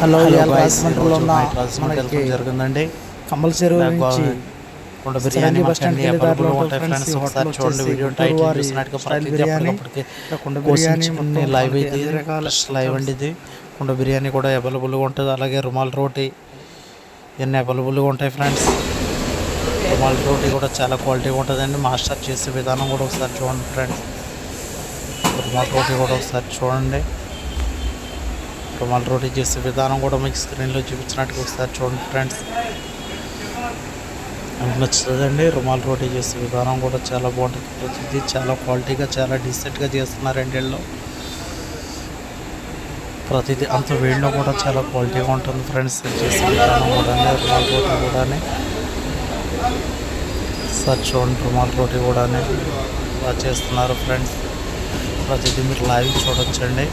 Hello guys, రాజమండ్రిలో ఉన్న మనకి జరిగిందండి. కమ్మల చెరువు నుంచి కొండ బిర్యానీ బస్ స్టాండ్ అవైలబుల్ ఉంటాయి ఫ్రెండ్స్. ఒకసారి చూడండి వీడియో టైటిల్ చూసినట్టుగా ప్రతిదీ అప్పటికప్పటికి బిర్యానీ లైవ్ అయితే లైవ్ అండి. ఇది కొండ బిర్యానీ కూడా అవైలబుల్గా ఉంటుంది. అలాగే రుమాల్ రోటీ ఇవన్నీ అవైలబుల్గా ఉంటాయి ఫ్రెండ్స్. రుమాల్ రోటీ కూడా చాలా క్వాలిటీగా ఉంటుందండి. మాస్టర్ చేసే విధానం కూడా ఒకసారి చూడండి ఫ్రెండ్స్. రుమాల్ రోటీ కూడా ఒకసారి చూడండి. రుమాల్ రోటీ చేసే విధానం కూడా మీకు స్క్రీన్లో చూపించినట్టుగా ఒకసారి చూడండి ఫ్రెండ్స్. నాకు నచ్చుతుందండి. రుమాల్ రోటీ చేసే విధానం కూడా చాలా బాగుంటుంది. ప్రతిదీ చాలా క్వాలిటీగా చాలా డీసెంట్గా చేస్తున్నారండి వీళ్ళు. ప్రతిదీ అంత వేడిలో కూడా చాలా క్వాలిటీగా ఉంటుంది ఫ్రెండ్స్. చేసే విధానం కూడా రుమాల్ రోటీ కూడా సార్ చూడండి. రుమాల్ రోటీ కూడా బాగా చేస్తున్నారు ఫ్రెండ్స్. ప్రతిదీ మీరు లైవ్ చూడొచ్చండి.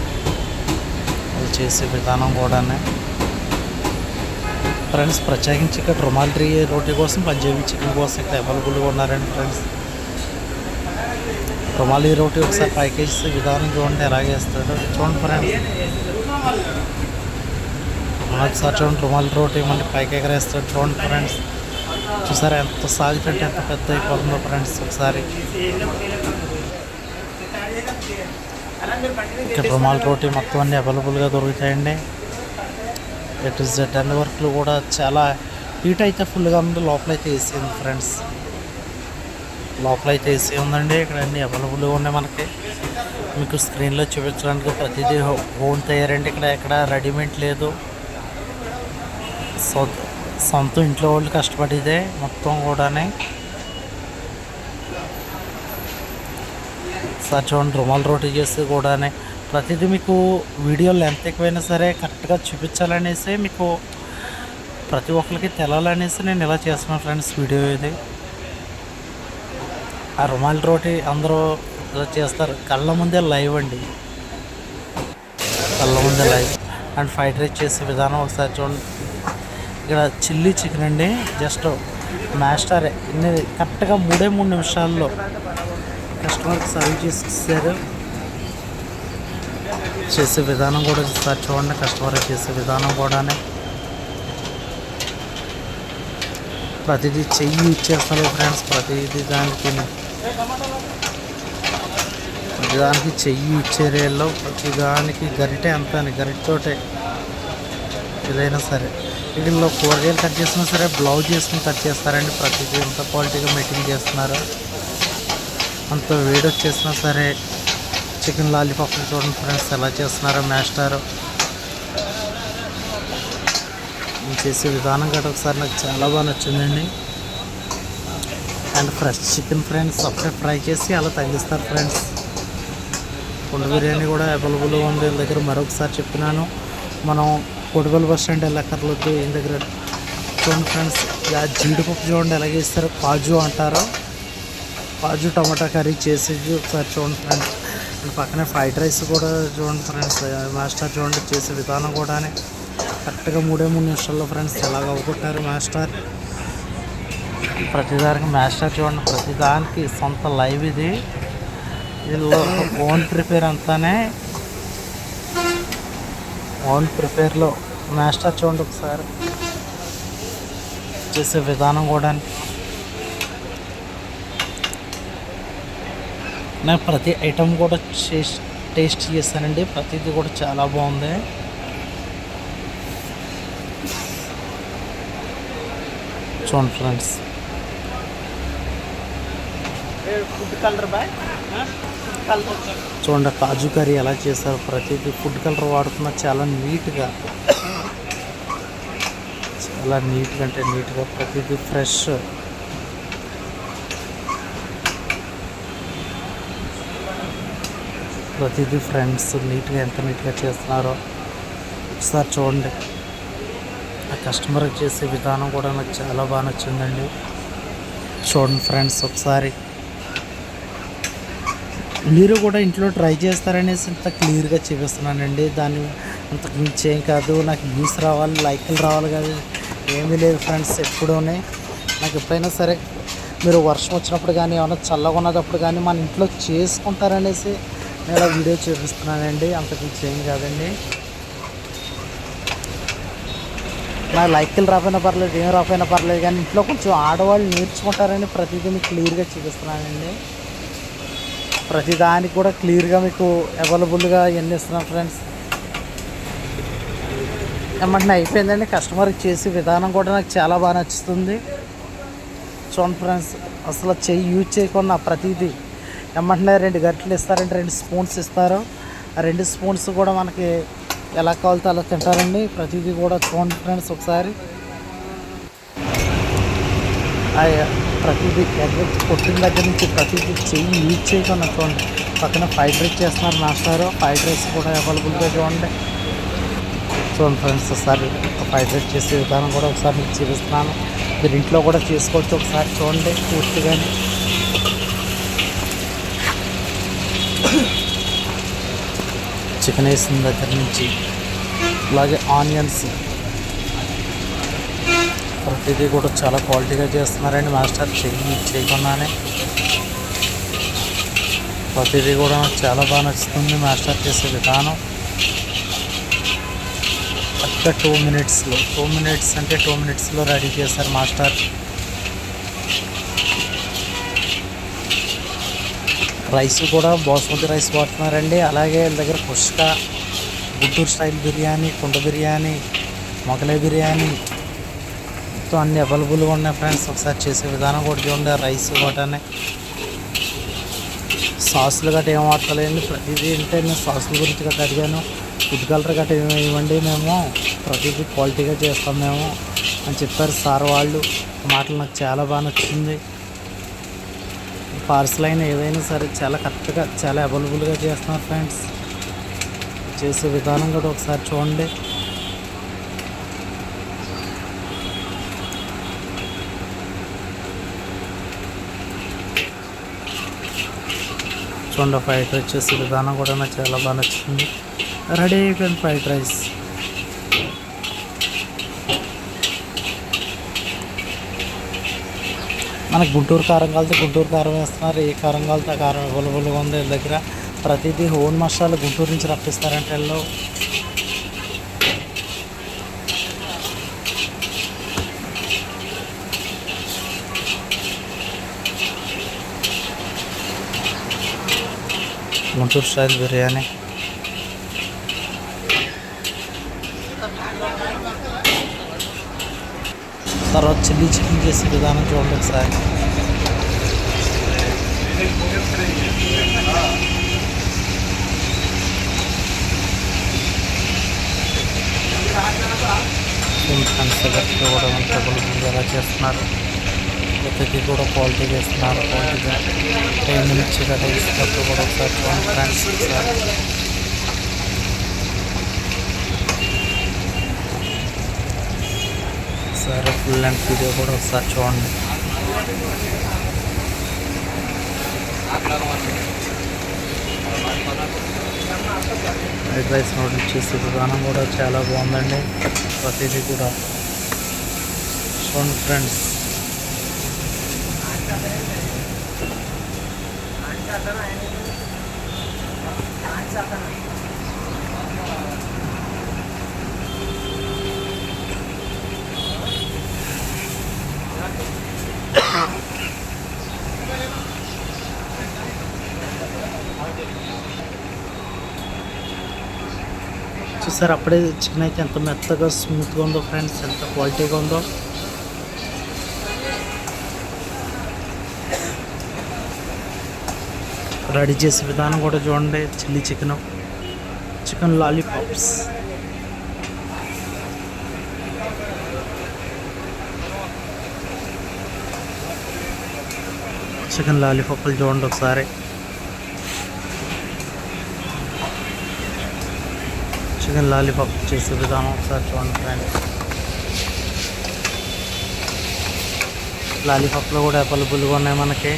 అది చేసే విధానం కూడా ఫ్రెండ్స్. ప్రత్యేకించి ఇక్కడ రుమాల్ రోటీ కోసం పంజాబీ చికెన్ కోసం ఇక్కడ అవైలబుల్గా ఉన్నారండి ఫ్రెండ్స్. రుమాలి రోటీ ఒకసారి పైకి వేసే విధానం చూడండి ఎలాగే వేస్తాడు చూడండి ఫ్రెండ్స్. ఒకసారి చూడండి రుమాల్ రోటీ మళ్ళీ పైకి ఎగరేస్తాడు చూడండి ఫ్రెండ్స్. చూసారా ఎంత సాగుతుంటే ఎంత పెద్ద అయిపోతుందో ఫ్రెండ్స్. ఒకసారి ఇక్కడ రుమాల్ రోటీ మొత్తం అన్నీ అవైలబుల్గా దొరుకుతాయండి. ఎటు జెడ్ అన్ని వర్క్లు కూడా చాలా హీట్ అయితే ఫుల్గా ఉంది. లోపలైతే ఏసీ ఉంది ఫ్రెండ్స్. లోపలైతే ఏసీ ఉందండి. ఇక్కడ అన్నీ అవైలబుల్గా ఉన్నాయి మనకి. మీకు స్క్రీన్లో చూపించడానికి ప్రతిదీ హోమ్ తయారండి. ఇక్కడ ఎక్కడ రెడీమేడ్ లేదు. సొంత ఇంట్లో వాళ్ళు కష్టపడిదే మొత్తం కూడా. సార్ చూడండి రుమాల్ రోటీ చేసి కూడా ప్రతిదీ మీకు వీడియో లెంత్ ఎక్కువైనా సరే కరెక్ట్గా చూపించాలనేసి మీకు ప్రతి ఒక్కరికి తెలాలనేసి నేను ఇలా చేస్తున్నాను ఫ్రెండ్స్ వీడియో ఇది. ఆ రుమాల్ రోటీ అందరూ ఇలా చేస్తారు. కళ్ళ ముందే లైవ్ అండి. కళ్ళ ముందే లైవ్. అండ్ ఫ్రైడ్ రైస్ చేసే విధానం ఒకసారి చూడండి. ఇక్కడ చిల్లీ చికెన్ అండి. జస్ట్ మాస్టర్ కరెక్ట్గా 3 నిమిషాల్లో కస్టమర్కి సర్వ్ చేసి ఇస్తారు. చేసే విధానం కూడా ఒకసారి చూడండి. కస్టమర్ చేసే విధానం కూడా ప్రతిదీ చెయ్యి ఇచ్చేస్తారు ఫ్రెండ్స్. ప్రతిదీ దానికి చెయ్యి ఇచ్చే రేల్లో ప్రతిదానికి గరిటె అంత గరిటతోటే ఏదైనా సరే. వీటిల్లో కూరగాయలు కట్ చేసినా సరే బ్లౌజ్ చేసుకుని కట్ చేస్తారండి. ప్రతిదీ ఎంత క్వాలిటీగా మెయింటైన్ చేస్తున్నారు. అంత వేడి వచ్చేసినా సరే చికెన్ లాలీపాప్ చూడండి ఫ్రెండ్స్ ఎలా చేస్తున్నారో మాస్టర్. చేసే విధానం గట్రా ఒకసారి నాకు చాలా బాగా నచ్చిందండి. అండ్ ఫ్రెష్ చికెన్ ఫ్రెండ్స్ అప్పుడే ఫ్రై చేసి అలా తగ్గిస్తారు ఫ్రెండ్స్. కొండ బిర్యానీ కూడా అవైలబుల్గా ఉంది వీళ్ళ దగ్గర. మరొకసారి చెప్పినాను, మనం కొడవల్ బస్ స్టాండ్ వెళ్ళక్కర్లేదు. ఈయన దగ్గర చూడండి ఫ్రెండ్స్. జీడిపప్పు చూడండి ఎలాగే ఇస్తారు. కాజు అంటారు. కాజు టమాటా కర్రీ చేసి ఒకసారి చూడండి ఫ్రెండ్స్. పక్కనే ఫ్రైడ్ రైస్ కూడా చూడండి ఫ్రెండ్స్. మాస్టర్ చూడండి చేసే విధానం కూడా కరెక్ట్గా 3 నిమిషాల్లో ఫ్రెండ్స్ ఎలాగ అవ్వకొట్టారు మాస్టర్. ప్రతిదానికి మాస్టర్ చూడండి. ప్రతిదానికి సొంత లైవ్ ఇది. వీళ్ళు ఓన్ ప్రిపేర్ అంతానే ఓన్ ప్రిపేర్లో మాస్టర్ చూడండి ఒకసారి చేసే విధానం కూడా. నేను ప్రతి ఐటమ్ కూడా టేస్ట్ చేస్తానండి. ప్రతిదీ కూడా చాలా బాగుంది. చూడండి ఫ్రెండ్స్. చూడండి కాజు కర్రీ ఎలా చేస్తారు. ప్రతిదీ ఫుడ్ కలర్ వాడుతున్నా చాలా నీట్గా అంటే నీట్గా ప్రతిదీ ఫ్రెష్. ప్రతిదీ ఫ్రెండ్స్ నీట్గా ఎంత నీట్గా చేస్తున్నారో ఒకసారి చూడండి. ఆ కస్టమర్కి చేసే విధానం కూడా నాకు చాలా బాగా నచ్చిందండి. చూడండి ఫ్రెండ్స్ ఒకసారి. మీరు కూడా ఇంట్లో ట్రై చేస్తారనేసి ఇంత క్లియర్గా చూపిస్తున్నానండి. దాన్ని అంత మించి ఏం కాదు. నాకు వ్యూస్ రావాలి, లైక్లు రావాలి కాదు, ఏమీ లేదు ఫ్రెండ్స్. ఎప్పుడూనే నాకు ఎప్పుడైనా సరే మీరు వర్షం వచ్చినప్పుడు కానీ ఏమైనా చల్లగా ఉన్నప్పుడు కానీ మన ఇంట్లో చేసుకుంటారనేసి నేను వీడియో చూపిస్తున్నానండి. అంతకు ఏం కాదండి. నా లైక్లు రాపోయినా పర్లేదు, ఏం రాపోయినా పర్లేదు, కానీ ఇంట్లో కొంచెం ఆడవాళ్ళు నేర్చుకుంటారని ప్రతిదీ మీకు క్లియర్గా చూపిస్తున్నానండి. ప్రతిదానికి కూడా క్లియర్గా మీకు అవైలబుల్గా ఎన్ని ఇస్తున్నాను ఫ్రెండ్స్. ఏమంటే అయిపోయిందండి. కస్టమర్కి చేసే విధానం కూడా నాకు చాలా బాగా నచ్చుతుంది. చూడండి ఫ్రెండ్స్, అసలు చెయ్యి యూజ్ చేయకుండా ప్రతిదీ ఏమంటున్నా 2 గరిటెలు ఇస్తారంటే 2 స్పూన్స్ ఇస్తారు. ఆ 2 స్పూన్స్ కూడా మనకి ఎలా కావాలితే అలా తింటారండి. ప్రతిదీ కూడా చూడండి ఫ్రెండ్స్ ఒకసారి. ప్రతిదీ ఎగ్ కొట్టిన దగ్గర నుంచి ప్రతిదీ చెయ్యి యూజ్ చేయకుండా చూడండి. పక్కన ఫ్రైడ్ రైస్ చేస్తున్నారు మాస్టారు. ఫ్రైడ్ రైస్ కూడా అవైలబుల్గా చూడండి. చూడండి ఫ్రెండ్స్, ఒకసారి ఫ్రైడ్ రైస్ చేసే విధానం కూడా ఒకసారి మీకు చూపిస్తున్నాను. మీరు ఇంట్లో కూడా చేసుకోవచ్చు. ఒకసారి చూడండి పూర్తిగా. చికెన్ వేసిన దగ్గర నుంచి అలాగే ఆనియన్స్ ప్రతిదీ కూడా చాలా క్వాలిటీగా చేస్తున్నారండి మాస్టర్. చెయ్యి చేయకుండానే ప్రతిదీ కూడా నాకు చాలా బాగా నచ్చుతుంది మాస్టర్ చేసే విధానం. ఒక్క 2 మినిట్స్లో 2 మినిట్స్ అంటే 2 మినిట్స్లో రెడీ చేశారు మాస్టర్. రైస్ కూడా బాస్మతి రైస్ వాడుతున్నారండి. అలాగే వీళ్ళ దగ్గర పుష్క, గుంటూరు స్టైల్ బిర్యానీ, కుండ బిర్యానీ, మొగలై బిర్యానీ మొత్తం అన్నీ అవైలబుల్గా ఉన్నాయి ఫ్రెండ్స్. ఒకసారి చేసే విధానం కూడా చూడండి. రైస్ కూడా సాసులు గట్ట ఏం వాడతలేండి. ప్రతిదీ అంటే నేను సాసుల గురించి గట్ట అడిగాను. ఫుడ్ కలర్ గట్ట ఇవ్వండి, మేము ప్రతిదీ క్వాలిటీగా చేస్తాం మేము అని చెప్పారు సార్ వాళ్ళు. మాటలు నాకు చాలా బాగా నచ్చింది. పార్సల్ అయినా ఏదైనా సరే చాలా కరెక్ట్గా చాలా అవైలబుల్గా చేస్తున్నారు ఫ్రెండ్స్. చేసే విధానం కూడా ఒకసారి చూడండి. చూడండి, ఫ్రైడ్ రైస్ చేసే విధానం కూడా నాకు చాలా బాగా నచ్చింది. రెడీ అయిపోయింది ఫ్రైడ్ రైస్. మనకు గుంటూరు కారం కలితే గుంటూరు కారం వేస్తున్నారు. ఏ కారం కలితే ఆ కారం అవైలబుల్గా ఉంది వీళ్ళ దగ్గర. ప్రతిదీ హోన్ మసాలా గుంటూరు నుంచి రప్పిస్తారంటే వీళ్ళు. గుంటూరు స్టైల్ బిర్యానీ. తర్వాత చిల్లీ చికెన్ చేసే విధానం చూడండి ఒకసారి. కూడా మనకి ఎలా చేస్తున్నారు, ప్రతిదీ కూడా క్వాలిటీగా ఇస్తున్నారు. క్వాలిటీగా 10 మినిట్స్ గట్రా ఇస్తున్నప్పుడు కూడా ఒకసారి చూడండి ఫ్రెండ్స్. ఒకసారి సరే ఫుల్ లెంత్ వీడియో కూడా ఒకసారి చూడండి. ఫ్రైడ్ రైస్ నూడిల్స్ చేసే విధానం కూడా చాలా బాగుందండి. ప్రతిదీ కూడా చూడండి ఫ్రెండ్స్. చూసారు అప్పుడే చికెన్ అయితే ఎంత మెత్తగా స్మూత్గా ఉందో ఫ్రెండ్స్, ఎంత క్వాలిటీగా ఉందో. రెడీ చేసే విధానం కూడా చూడండి. Chilli chicken, chicken lollipops, chicken లాలీపాప్లు చూడండి ఒకసారి. చికెన్ లాలీపాప్ చేసే విధానం ఒకసారి చూడండి ఫ్రెండ్స్. లాలీపాప్లో కూడా అవైలబుల్గా ఉన్నాయి మనకి.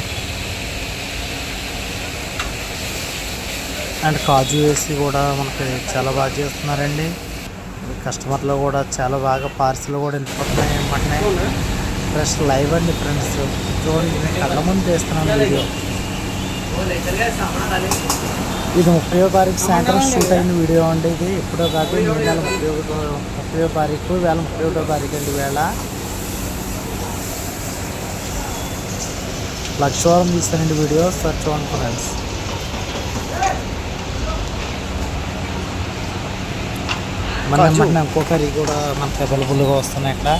అండ్ కాజు వేసి కూడా మనకి చాలా బాగా చేస్తున్నారండి. కస్టమర్లు కూడా చాలా బాగా పార్సిల్ కూడా వెళ్ళిపోతున్నాయి ఏమంటే. ఫ్రెష్ లైవ్ అండి ఫ్రెండ్స్, చూడండి. నేను కళ్ళ ముందు చేస్తున్నాను వీడియో. ఇది 30వ తారీఖు సాయంత్రం షూట్ అయిన వీడియో అండి. ఇది ఇప్పుడో కాదు, ఈ నెల 30వ తారీఖు, వేళ 31వ తారీఖు అండి. వేళ లక్షవారం తీస్తానండి వీడియో, సార్ చూడండి ఫ్రెండ్స్. మన ఇంకో కర్రీ కూడా మనకు అవైలబుల్గా వస్తున్నాయి ఇక్కడ.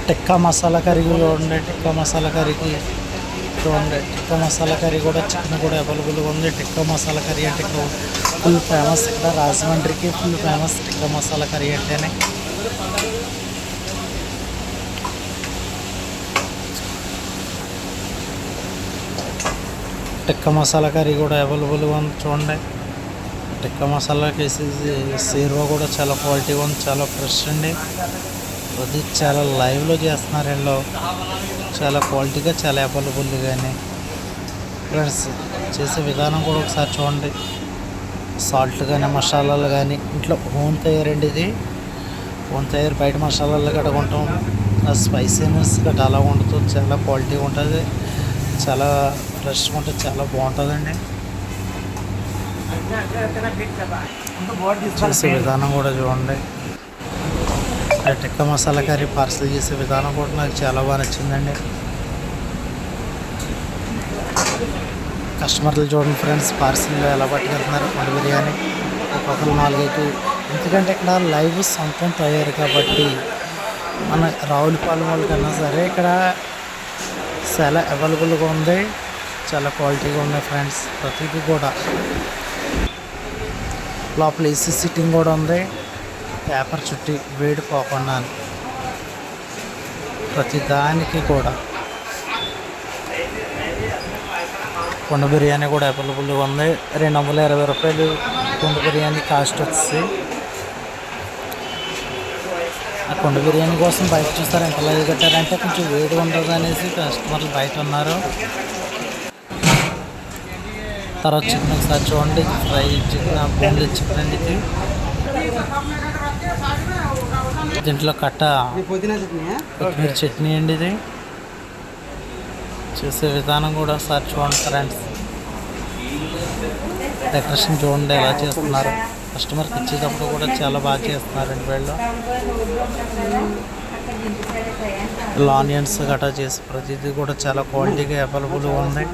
టిక్కా మసాలా కర్రీ చూడండి. టిక్కా మసాలా కర్రీకి చూడండి, టిక్కా మసాలా కర్రీ కూడా చికెన్ కూడా అవైలబుల్గా ఉంది. టిక్కా మసాలా కర్రీ అంటే ఇక్కడ ఫుల్ ఫేమస్, ఇక్కడ రాజమండ్రికి full famous tikka masala curry అంటేనే. టిక్కా మసాలా కర్రీ కూడా అవైలబుల్గా ఉంది చూడండి. టిక్కా మసాలా కేసేసి సేర్వా కూడా చాలా క్వాలిటీగా ఉంది, చాలా ఫ్రెష్ అండి. అది చాలా లైవ్లో చేస్తున్నారు వీళ్ళు, చాలా క్వాలిటీగా, చాలా అవైలబుల్గానే. ఫ్రెండ్స్ చేసే విధానం కూడా ఒకసారి చూడండి. సాల్ట్ కానీ మసాలాలు కానీ ఇంట్లో హోమ్ తయారండి. ఇది హోమ్ తయారు, బయట మసాలాలు గట్ట కొంటాం. ఆ స్పైసీనెస్ గట్ట అలా ఉండదు, చాలా క్వాలిటీగా ఉంటుంది, చాలా ఫ్రెష్గా ఉంటుంది, చాలా బాగుంటుందండి. చేసే విధానం కూడా చూడండి. టిక్కా మసాలా కర్రీ పార్సల్ చేసే విధానం కూడా నాకు చాలా బాగా నచ్చిందండి. కస్టమర్లు చూడండి ఫ్రెండ్స్, పార్సల్ ఎలా పట్టుకెళ్తున్నారు కొండ బిర్యానీ. ఒక్కొక్కరు 4-5, ఎందుకంటే ఇక్కడ లైవ్ సొంతం తయారు కాబట్టి మన రావులపాలెం వాళ్ళకన్నా సరే ఇక్కడ చాలా అవైలబుల్గా ఉంది, చాలా క్వాలిటీగా ఉన్నాయి ఫ్రెండ్స్. ప్రతిదీ కూడా లోపల ఏసీ సిట్టింగ్ కూడా ఉంది, పేపర్ చుట్టి వేడి పోకుండా ప్రతి దానికి కూడా. కుండ బిర్యానీ కూడా అవైలబుల్గా ఉంది. 220 రూపాయలు కుండ బిర్యానీ కాస్ట్ వచ్చి. ఆ కుండ బిర్యానీ కోసం బయట చూస్తారు ఎంత లైవ్ కట్టారంటే కొంచెం వేడి ఉండదు అనేసి కస్టమర్లు బయట ఉన్నారు. తర్వాత చికెన్ ఒకసారి చూడండి, ఫ్రై చికెన్, బోన్లెస్ చికెన్ అండి ఇది. దీంట్లో కట్ట కొత్తిమీర చట్నీ అండి ఇది. చేసే విధానం కూడా ఒకసారి చూడండి ఫ్రెండ్స్. డెకరేషన్ చూడండి ఎలా చేస్తున్నారు, కస్టమర్కి ఇచ్చేటప్పుడు కూడా చాలా బాగా చేస్తున్నారండి వీళ్ళు. ఆనియన్స్ గట్రా చేసి ప్రతిదీ కూడా చాలా క్వాలిటీగా అవైలబుల్గా ఉంది.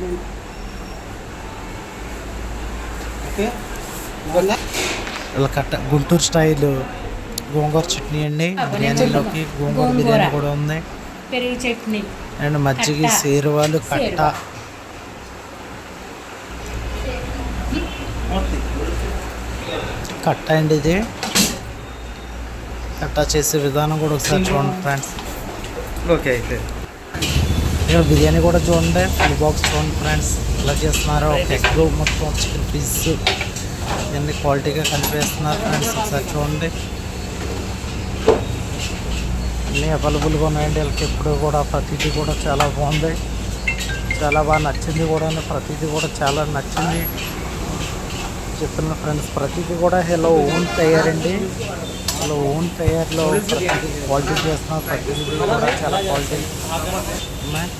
ఇలా కట్ట గుంటూరు స్టైల్ గోంగూర చట్నీ అండి. బిర్యానీలోకి గోంగూర బిర్యానీ కూడా ఉంది, పెరుగు చట్నీ అండ్ మజ్జిగ, సేరువాలు, కట్ట. కట్ట అండి ఇది. కట్ట చేసే విధానం కూడా ఒకసారి చూడండి ఫ్రెండ్స్. ఓకే అయితే ఇక్కడ బిర్యానీ కూడా చూడండి, ఫుల్ బాక్స్ చూడండి ఫ్రెండ్స్ ఎలా చేస్తున్నారు. ఒక ఎగ్ మొత్తం చికెన్ పీస్ ఇవన్నీ క్వాలిటీగా కనిపిస్తున్నారు ఫ్రెండ్స్. ఒకసారి చూడండి, అన్నీ అవైలబుల్గా ఉన్నాయండి వీళ్ళకి. ఎప్పుడు కూడా ప్రతిదీ కూడా చాలా బాగుంది, చాలా బాగా నచ్చింది కూడా. ప్రతిదీ కూడా చాలా నచ్చింది చెప్తున్నా ఫ్రెండ్స్. ప్రతిదీ కూడా హలో ఓన్ తయారండి, హలో ఓన్ తయారులో ప్రతిదీ క్వాలిటీ చేస్తున్నారు. ప్రతిదీ కూడా చాలా క్వాలిటీ ఉన్నాయి.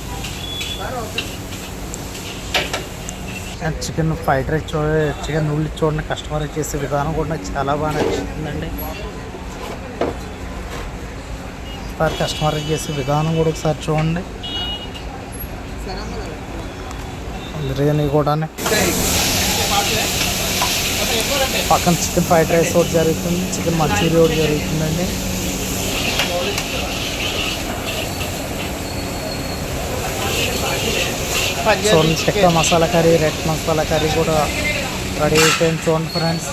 చికెన్ ఫ్రైడ్ రైస్ చూడండి, చికెన్ నూడిల్స్ చూడండి, కస్టమర్ చేసే విధానం కూడా నాకు చాలా బాగా నచ్చిందండి. ఒకసారి కస్టమర్ చేసే విధానం కూడా ఒకసారి చూడండి. బిర్యానీ కూడా పక్కన చికెన్ ఫ్రైడ్ రైస్ ఒకటి జరుగుతుంది, చికెన్ మంచూరియా ఒకటి జరుగుతుందండి. చూడండి, tikka masala curry, red masala curry కూడా రెడీ అయిపోయింది చూడండి ఫ్రెండ్స్.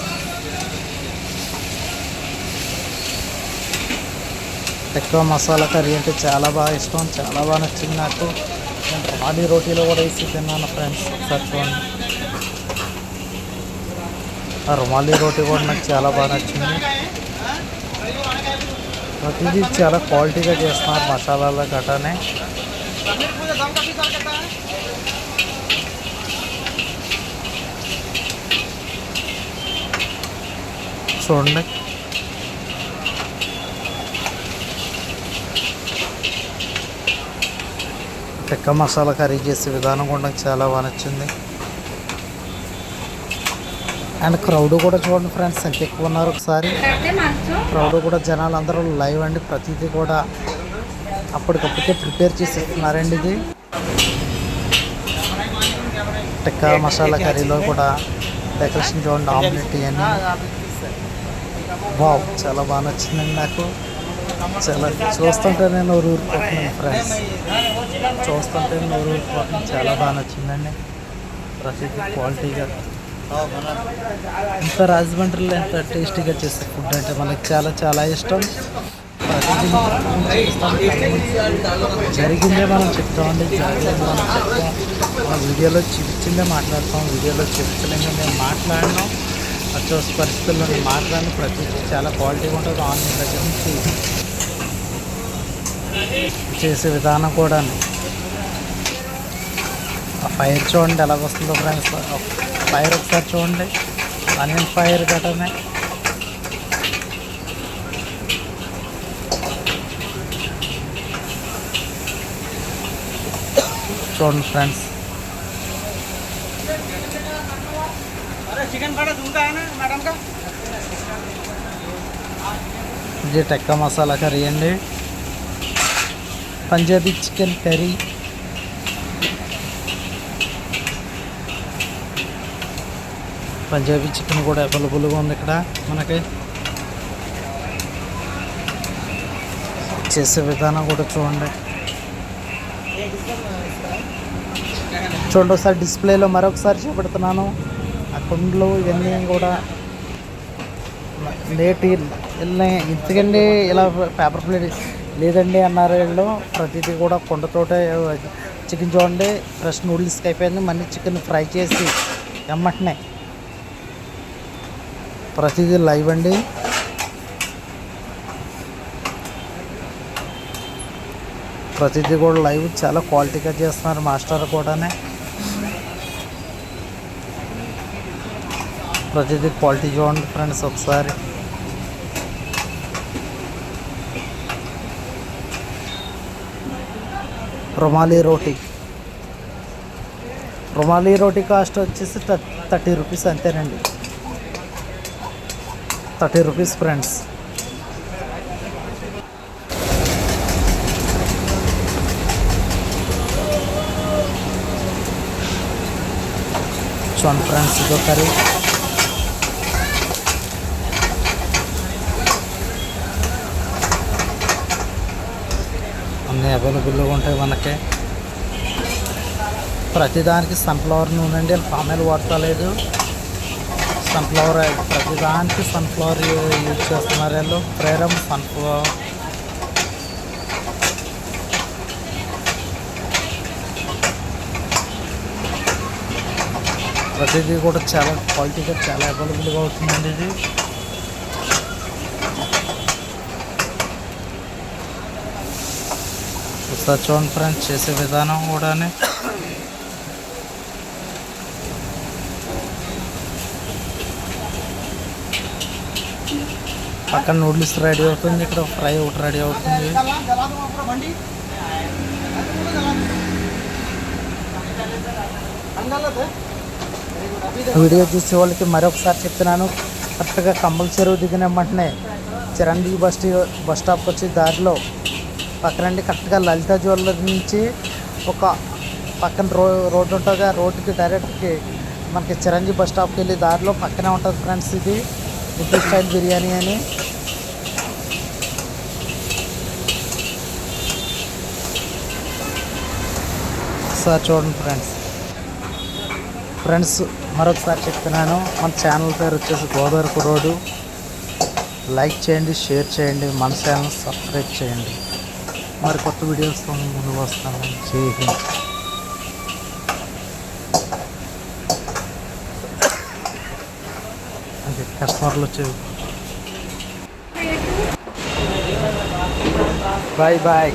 టిక్కా మసాలా కర్రీ అంటే చాలా బాగా ఇష్టం, చాలా బాగా నచ్చింది నాకు. నేను రుమాలి రోటీలో కూడా వేసి తిన్నాను ఫ్రెండ్స్. ఒకసారి చూడండి, ఆ రుమాలి రోటీ కూడా నాకు చాలా బాగా నచ్చింది. ప్రతిదీ చాలా క్వాలిటీగా చేస్తున్నారు మసాలాల గటానే. చూడండి, టిక్కా మసాలా కర్రీ చేసే విధానం కూడా నాకు చాలా బాగా నచ్చింది. అండ్ క్రౌడ్ కూడా చూడండి ఫ్రెండ్స్ ఎంత ఎక్కువ ఉన్నారు. ఒకసారి క్రౌడ్ కూడా జనాలు అందరూ లైవ్ అండి. ప్రతిదీ కూడా అప్పటికప్పటికే ప్రిపేర్ చేసి ఇస్తున్నారండి. ఇది టిక్కా మసాలా కర్రీలో కూడా డెకరేషన్ చూడండి, ఆమ్లెట్ ఇవన్నీ వావ్ చాలా బాగా నచ్చిందండి. నాకు చాలా చూస్తుంటే నేను నోరు ఊరిపోతున్నాను ఫ్రెండ్స్. చూస్తుంటే నోరు ఊరిపోతున్నాను. చాలా బాగా నచ్చిందండి. ప్రతిదీ క్వాలిటీగా ఇంత రాజమండ్రిలో ఎంత టేస్టీగా చేసే ఫుడ్ అంటే మనకి చాలా చాలా ఇష్టం. ప్రతిదీ జరిగిందే మనం చెప్తామండి. జరిగింది మనం చెప్తాం. మన వీడియోలో చూపించిందే మాట్లాడతాం. వీడియోలో చూపించలేక మేము మాట్లాడినాం. అత్యవసర పరిస్థితుల్లో నేను మాట్లాడిన ప్రతిదీ చాలా క్వాలిటీగా ఉంటుంది. ఆన్లైన్ దగ్గర నుంచి చేసే విధానం కూడా. ఆ ఫైర్ చూడండి ఎలాగ వస్తుందో ఫ్రెండ్స్. ఫైర్ ఒకసారి చూడండి, ఆనియన్ ఫైర్ గటనే చూడండి ఫ్రెండ్స్. ఇది టిక్కా మసాలా కర్రీ అండి, Punjabi chicken curry. Punjabi chicken కూడా అవైలబుల్గా ఉంది ఇక్కడ మనకి. చేసే విధానం కూడా చూడండి. చూడండి ఒకసారి డిస్ప్లేలో మరొకసారి చూపెడుతున్నాను. ఆ కుండలు ఇవన్నీ కూడా నేటి ఇంతకండి ఇలా పేపర్ ప్లేట్ లేదండి అన్నారు వీళ్ళు. ప్రతిదీ కూడా కుండతోటే చికెన్ చూడండి. ఫ్రెష్ నూడిల్స్కి అయిపోయింది. మళ్ళీ చికెన్ ఫ్రై చేసి ఎమ్మటనే ప్రతిదీ లైవ్ అండి. ప్రతిదీ కూడా లైవ్ చాలా క్వాలిటీగా చేస్తున్నారు మాస్టర్ కూడానే. ప్రతిదీ క్వాలిటీ చూడండి ఫ్రెండ్స్ ఒకసారి. రుమాలి రోటీ కాస్ట్ వచ్చేసి 30 రూపీస్ అంతేనండి. 30 రూపీస్ ఫ్రెండ్స్. చూడండి ఫ్రెండ్స్ ఇదో కర్రీ. అన్నీ అవైలబుల్గా ఉంటాయి మనకి. ప్రతిదానికి సన్ఫ్లవర్ నూనె అండి, పామ్ ఆయిల్ వాడతలేదు. సన్ఫ్లవర్ ప్రతిదానికి సన్ఫ్లవర్ యూజ్ చేస్తున్నారు వీళ్ళు. ప్రేరమ్ సన్ఫ్లవర్. ప్రతిదీ కూడా చాలా క్వాలిటీగా చాలా అవైలబుల్గా అవుతుందండి ఇది. ఒకసారి చూడండి ఫ్రెండ్స్ చేసే విధానం కూడా. పక్కన నూడిల్స్ రెడీ అవుతుంది, ఇక్కడ ఫ్రై ఒకటి రెడీ అవుతుంది. వీడియో చూసే వాళ్ళకి మరొకసారి చెప్తున్నాను, కరెక్ట్గా కంబల్ చెరువు దిగిన వెంటనే చిరంజీవి బస్ స్టాప్కి వచ్చి దారిలో పక్కనండి కరెక్ట్గా లలిత జ్యువెలరీ నుంచి ఒక పక్కన రోడ్డు ఉంటుంది. ఆ రోడ్డుకి డైరెక్ట్కి మనకి చిరంజీవి బస్ స్టాప్కి వెళ్ళి దారిలో పక్కనే ఉంటుంది ఫ్రెండ్స్. ఇది గుంటూరు స్టైల్ బిర్యానీ అని. ఒకసారి చూడండి ఫ్రెండ్స్ మరొకసారి చెప్తున్నాను, మన ఛానల్ పేరు వచ్చేసి గోదావరి కుర్రోడు. లైక్ చేయండి, షేర్ చేయండి, మన ఛానల్ సబ్స్క్రైబ్ చేయండి. మరి కొత్త వీడియోస్తో ముందుకు వస్తాను. జై హింద్. అంటే కస్టమర్లు వచ్చేది. Bye bye.